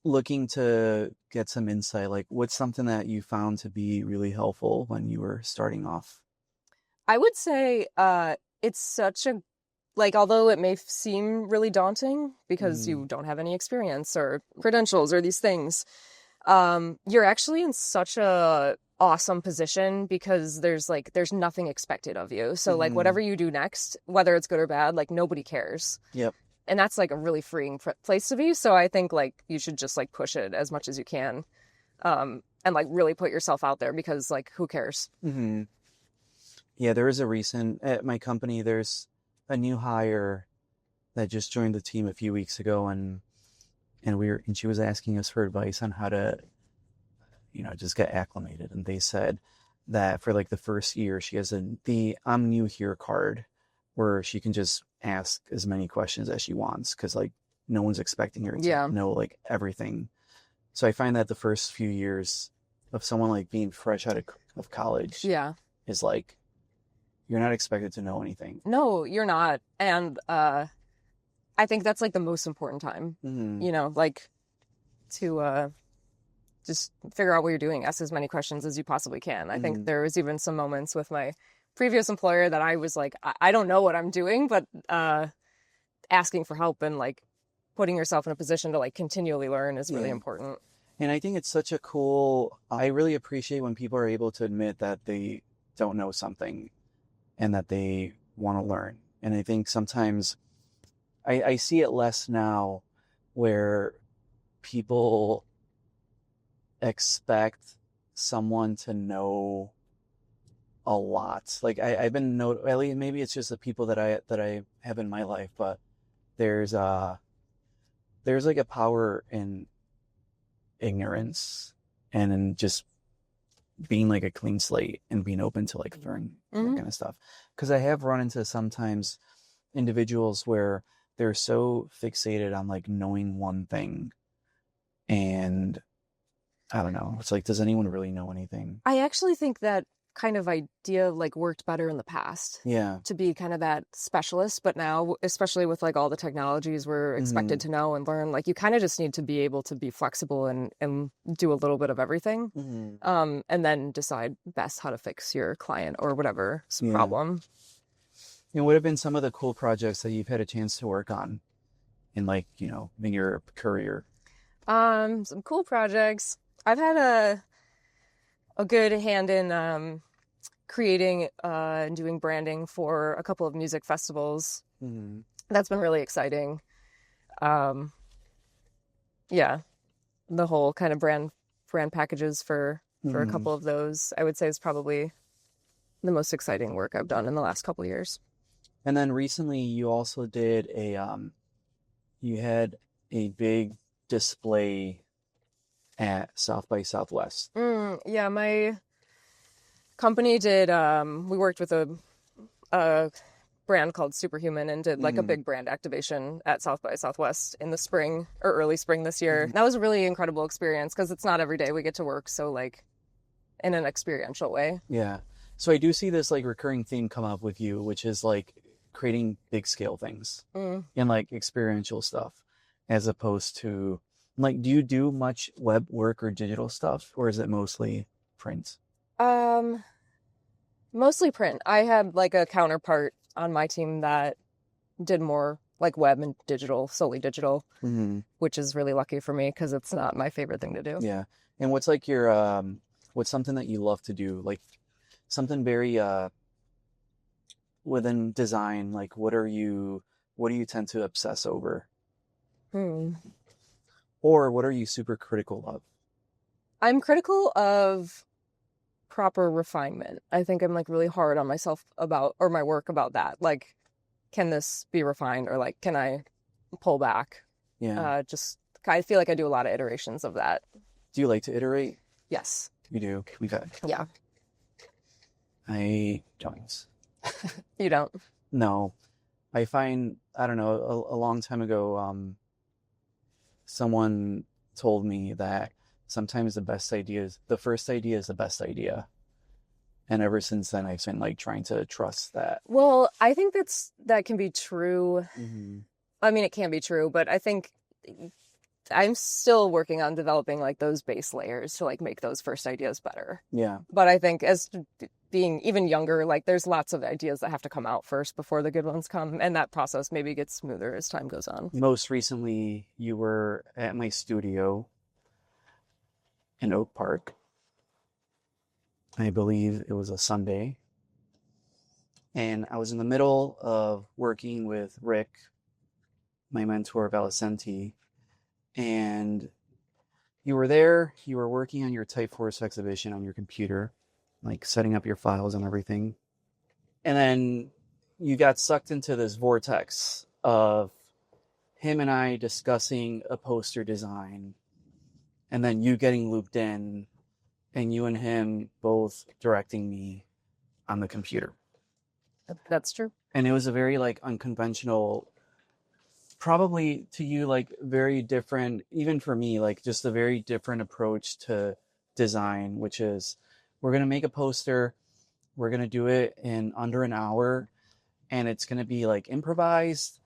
looking to get some insight, like what's something that you found to be really helpful when you were starting off? I would say it's such a, like, although it may seem really daunting because you don't have any experience or credentials or these things, you're actually in such a awesome position because there's nothing expected of you. So like whatever you do next, whether it's good or bad, like nobody cares. Yep. And that's like a really freeing place to be. So I think like you should just like push it as much as you can, and like really put yourself out there, because like who cares? Yeah, there is a recent at my company. There's a new hire that just joined the team a few weeks ago, and she was asking us for advice on how to, you know, just get acclimated. And they said that for like the first year, she has the I'm new here card, where she can just ask as many questions as she wants, because like no one's expecting her to know like everything. So I find that the first few years of someone like being fresh out of college is like, you're not expected to know anything. No, you're not. And I think that's like the most important time, you know, like to just figure out what you're doing, ask as many questions as you possibly can. I think there was even some moments with my previous employer that I was like, I don't know what I'm doing, but asking for help and like putting yourself in a position to like continually learn is really important. And I think it's such a I really appreciate when people are able to admit that they don't know something and that they want to learn. And I think sometimes I see it less now, where people expect someone to know a lot. Like I've been at least maybe it's just the people that I have in my life, but there's like a power in ignorance and in just being like a clean slate and being open to like learn that kind of stuff. Because I have run into sometimes individuals where they're so fixated on like knowing one thing, and I don't know, it's like, does anyone really know anything? I actually think that kind of idea like worked better in the past. Yeah. To be kind of that specialist, but now, especially with like all the technologies we're expected to know and learn, like you kind of just need to be able to be flexible and do a little bit of everything, and then decide best how to fix your client or whatever problem. And what have been some of the cool projects that you've had a chance to work on in like, in your career? Some cool projects. I've had a good hand in creating and doing branding for a couple of music festivals. That's been really exciting. Yeah, the whole kind of brand packages for a couple of those, I would say, is probably the most exciting work I've done in the last couple of years. And then recently you also did you had a big display at South by Southwest. Yeah, my company did, we worked with a brand called Superhuman and did like a big brand activation at South by Southwest in the spring or early spring this year. That was a really incredible experience because it's not every day we get to work so like in an experiential way. Yeah. So I do see this like recurring theme come up with you, which is like creating big scale things and like experiential stuff, as opposed to like, do you do much web work or digital stuff, or is it mostly print? Mostly print. I had like a counterpart on my team that did more like web and digital, solely digital, which is really lucky for me because it's not my favorite thing to do. Yeah. And what's like your what's something that you love to do, like something very within design, like what do you tend to obsess over? Or what are you super critical of? I'm critical of proper refinement. I think I'm like really hard on myself about, or my work about that. Like, can this be refined, or like, can I pull back? Yeah. I feel like I do a lot of iterations of that. Do you like to iterate? Yes. You do. We've had. Yeah. I don't. You don't? No. I find, I don't know, a long time ago, someone told me that sometimes the first idea is the best idea. And ever since then, I've been like trying to trust that. Well, I think that can be true. I mean, it can be true, but I think I'm still working on developing like those base layers to like make those first ideas better. Yeah. But I think as being even younger, like there's lots of ideas that have to come out first before the good ones come. And that process maybe gets smoother as time goes on. Most recently, you were at my studio in Oak Park. I believe it was a Sunday. And I was in the middle of working with Rick, my mentor, Valicenti. And you were there, you were working on your Typeforce exhibition on your computer, like setting up your files and everything. And then you got sucked into this vortex of him and I discussing a poster design, and then you getting looped in, and you and him both directing me on the computer. That's true. And it was a very like unconventional, probably to you, like very different, even for me, like just a very different approach to design, which is we're going to make a poster, we're going to do it in under an hour, and it's going to be like improvised,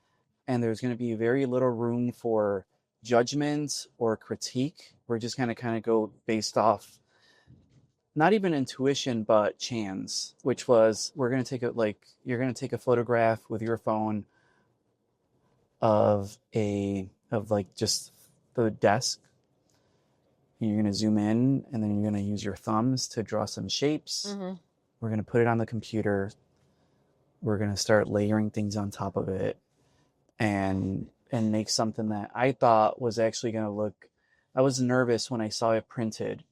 and there's going to be very little room for judgment or critique. We're just going to kind of go based off not even intuition, but chance, which was you're going to take a photograph with your phone of like just the desk. And you're going to zoom in, and then you're going to use your thumbs to draw some shapes. We're going to put it on the computer. We're going to start layering things on top of it and make something that I thought was actually going to look, I was nervous when I saw it printed.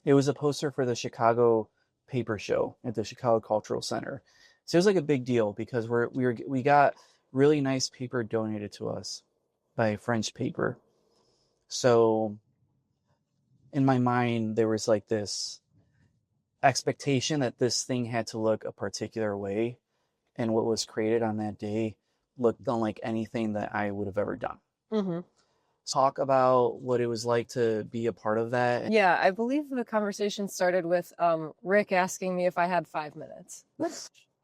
It was a poster for the Chicago paper show at the Chicago Cultural Center. So it was like a big deal because we got really nice paper donated to us by French paper. So in my mind, there was like this expectation that this thing had to look a particular way, and what was created on that day looked unlike anything that I would have ever done. talk about what it was like to be a part of that? Yeah, I believe the conversation started with Rick asking me if I had 5 minutes.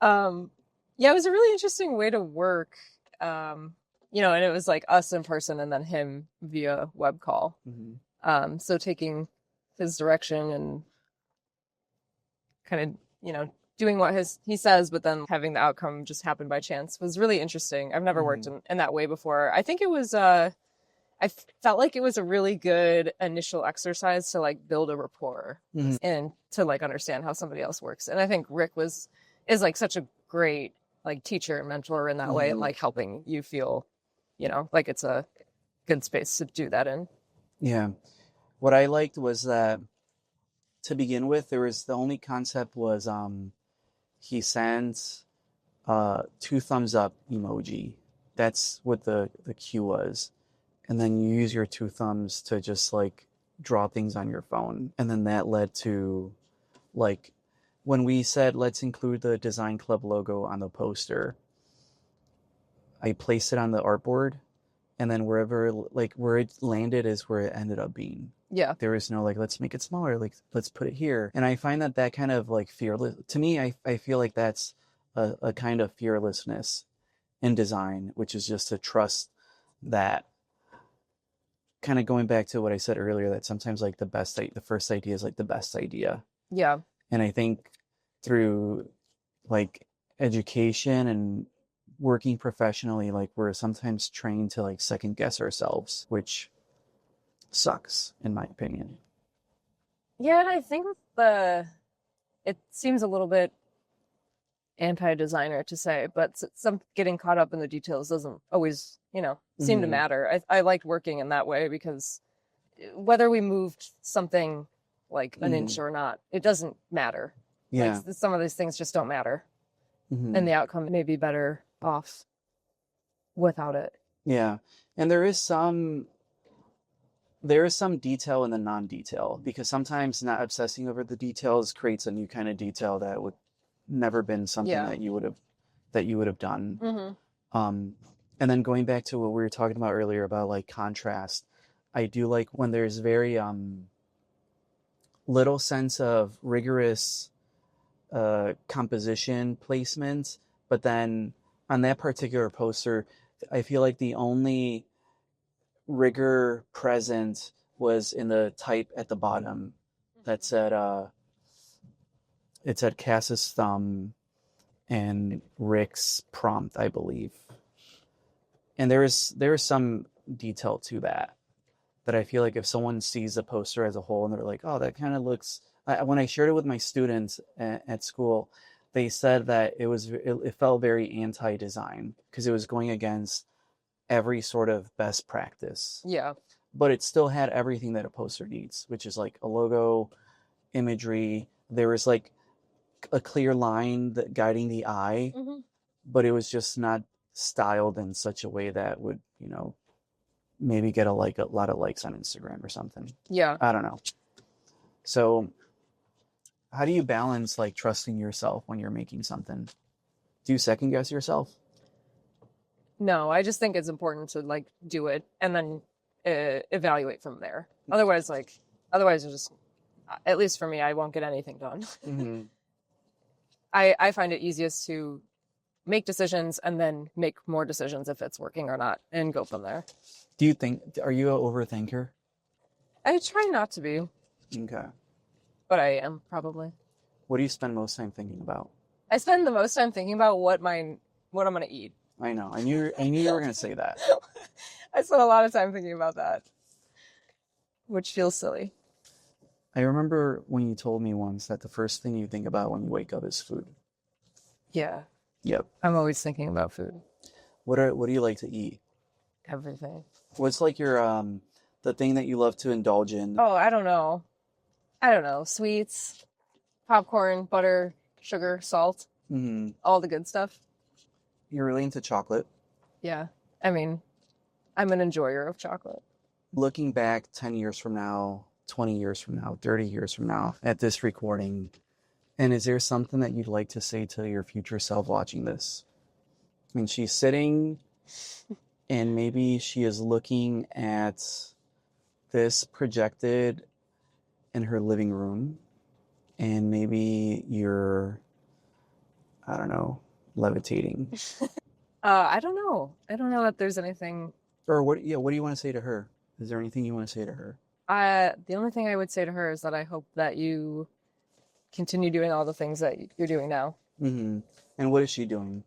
Yeah, it was a really interesting way to work. And it was like us in person and then him via web call. So taking his direction and kind of, doing what he says, but then having the outcome just happen by chance was really interesting. I've never worked in that way before. I think it was, I felt like it was a really good initial exercise to like build a rapport and to like understand how somebody else works. And I think Rick is like such a great like teacher and mentor in that way, and like helping you feel, like it's a good space to do that in. Yeah. What I liked was that to begin with, the only concept was he sent 2 thumbs up emoji. That's what the cue was. And then you use your 2 thumbs to just like draw things on your phone. And then that led to like when we said, let's include the design club logo on the poster, I placed it on the artboard, and then where it landed is where it ended up being. Yeah. There was no like, let's make it smaller. Like, let's put it here. And I find that kind of like fearless, to me, I feel like that's a kind of fearlessness in design, which is just to trust that. Kind of going back to what I said earlier, that sometimes like the first idea is like the best idea. Yeah. And I think through like education and working professionally, like we're sometimes trained to like second guess ourselves, which sucks in my opinion. Yeah, and I think it seems a little bit anti-designer to say, but some getting caught up in the details doesn't always, seem to matter. I liked working in that way because whether we moved something like an inch or not, it doesn't matter. Yeah. Like, some of these things just don't matter. And the outcome may be better off without it. Yeah. And there is some detail in the non-detail, because sometimes not obsessing over the details creates a new kind of detail that would never been something that you would have done. And then going back to what we were talking about earlier about like contrast, I do like when there's very little sense of rigorous composition placement, but then on that particular poster, I feel like the only rigor present was in the type at the bottom that said it said Cass's thumb and Rick's prompt, I believe. And there is some detail to that I feel like if someone sees the poster as a whole and they're like, oh, that kind of looks... when I shared it with my students at school, they said that it felt very anti-design because it was going against every sort of best practice. Yeah. But it still had everything that a poster needs, which is like a logo, imagery. There was like a clear line that guiding the eye, but it was just not styled in such a way that would, maybe get a lot of likes on Instagram or something. Yeah. I don't know. So how do you balance like trusting yourself when you're making something? Do you second guess yourself? No, I just think it's important to like do it and then evaluate from there. Otherwise you just, at least for me, I won't get anything done. I find it easiest to make decisions and then make more decisions if it's working or not and go from there. Are you an overthinker? I try not to be. Okay. But I am, probably. What do you spend most time thinking about? I spend the most time thinking about what I'm going to eat. I know. I knew you were going to say that. I spend a lot of time thinking about that, which feels silly. I remember when you told me once that the first thing you think about when you wake up is food. Yeah. Yep. I'm always thinking about food. What do you like to eat? Everything. What's like your the thing that you love to indulge in? Oh, I don't know. Sweets, popcorn, butter, sugar, salt, all the good stuff. You're really into chocolate. Yeah. I mean, I'm an enjoyer of chocolate. Looking back 10 years from now, 20 years from now, 30 years from now at this recording, and is there something that you'd like to say to your future self watching this? I mean, she's sitting And maybe she is looking at this projected in her living room. And maybe you're, I don't know, levitating. I don't know. I don't know that there's anything. Or what do you want to say to her? Is there anything you want to say to her? The only thing I would say to her is that I hope that you continue doing all the things that you're doing now. Mm-hmm. And what is she doing?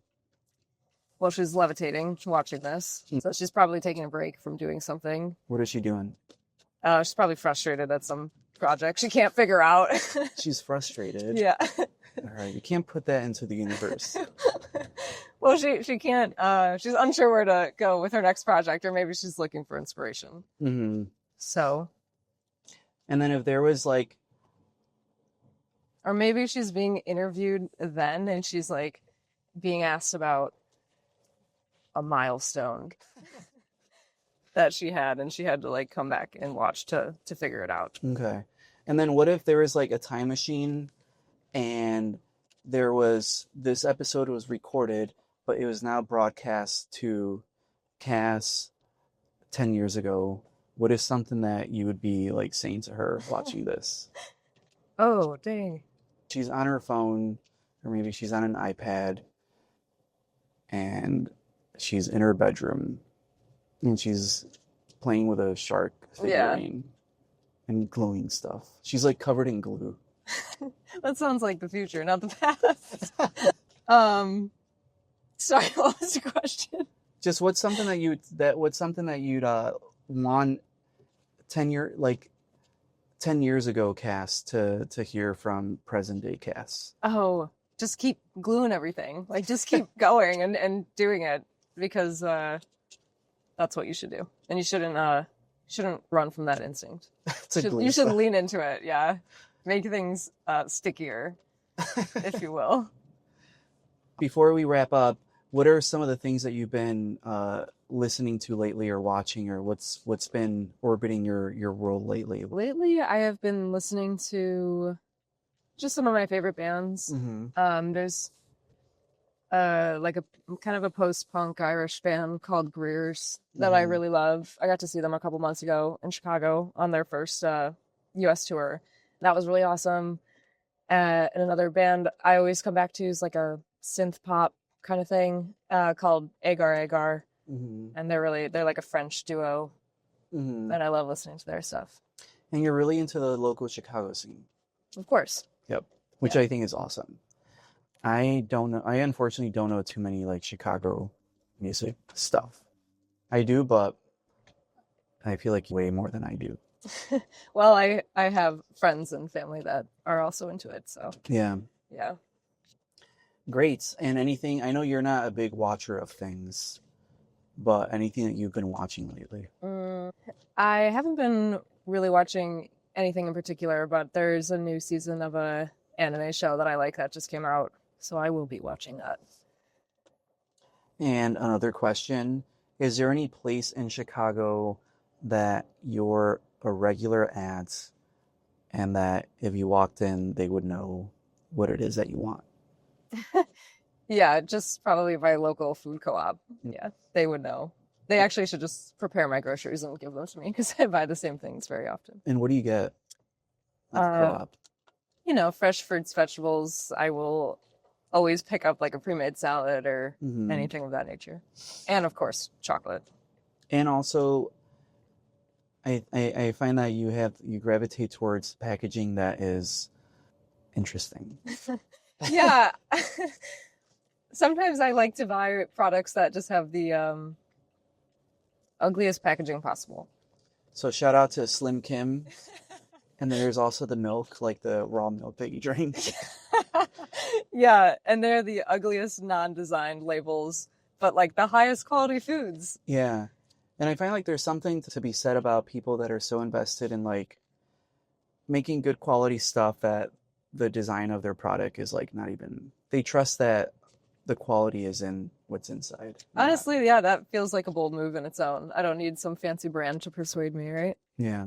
Well, she's levitating, watching this. So she's probably taking a break from doing something. What is she doing? She's probably frustrated at some project she can't figure out. She's frustrated. Yeah. All right, you can't put that into the universe. Well, she can't. She's unsure where to go with her next project, or maybe she's looking for inspiration. Mm-hmm. So. And then if there was like, or maybe she's being interviewed then, and she's like being asked about a milestone that she had, and she had to like come back and watch to figure it out. Okay. And then what if there was like a time machine and there was, this episode was recorded, but it was now broadcast to Cass 10 years ago. What is something that you would be like saying to her watching this? Oh, dang. She's on her phone, or maybe she's on an iPad, and she's in her bedroom, and she's playing with a shark figurine and gluing stuff. She's like covered in glue. That sounds like the future, not the past. Sorry, what was the question? Just what's something that you'd want 10 years ago Cass to hear from present day Cass? Oh, just keep gluing everything. Like just keep going and doing it, because that's what you should do. And you shouldn't run from that instinct. You should lean into it, yeah. Make things stickier, if you will. Before we wrap up, what are some of the things that you've been listening to lately or watching, or what's been orbiting your world lately? Lately, I have been listening to just some of my favorite bands. Mm-hmm. There's like a kind of a post-punk Irish band called Greer's that I really love. I got to see them a couple months ago in Chicago on their first US tour. That was really awesome. And another band I always come back to is like a synth pop kind of thing called Agar Agar. Mm-hmm. And they're like a French duo. Mm-hmm. And I love listening to their stuff. And you're really into the local Chicago scene. Of course. Yep. Which I think is awesome. I unfortunately don't know too many like Chicago music stuff. I do, but I feel like way more than I do. Well, I have friends and family that are also into it, so. Yeah. Yeah. Great. And anything, I know you're not a big watcher of things, but anything that you've been watching lately? I haven't been really watching anything in particular, but there's a new season of a anime show that I like that just came out, so I will be watching that. And another question, is there any place in Chicago that you're a regular at and that if you walked in, they would know what it is that you want? Yeah, just probably my local food co-op. Yeah, they would know. They actually should just prepare my groceries and give them to me because I buy the same things very often. And what do you get at the co-op? You know, fresh fruits, vegetables. I will always pick up like a pre-made salad or anything of that nature. And of course, chocolate. And also, I find that you gravitate towards packaging that is interesting. Yeah. Sometimes I like to buy products that just have the ugliest packaging possible. So shout out to Slim Kim. And then there's also the milk, like the raw milk that you drink. Yeah, and they're the ugliest non-designed labels, but like the highest quality foods. Yeah. And I find like there's something to be said about people that are so invested in like making good quality stuff that the design of their product is like not even, they trust that the quality is in what's inside. Honestly, yeah, that feels like a bold move in its own. I don't need some fancy brand to persuade me, right? Yeah.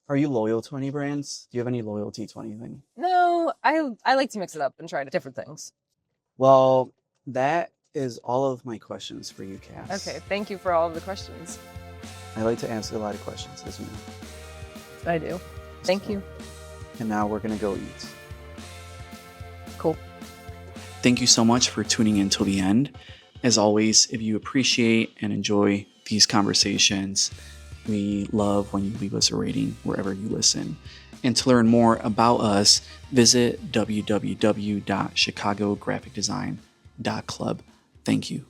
Are you loyal to any brands? Do you have any loyalty to anything? No, I like to mix it up and try different things. Well, that is all of my questions for you, Cass. Okay, thank you for all of the questions. I like to ask a lot of questions, as you know. I do. Thank you. And now we're going to go eat. Cool. Thank you so much for tuning in till the end. As always, if you appreciate and enjoy these conversations, we love when you leave us a rating wherever you listen. And to learn more about us, visit www.chicagographicdesign.club. Thank you.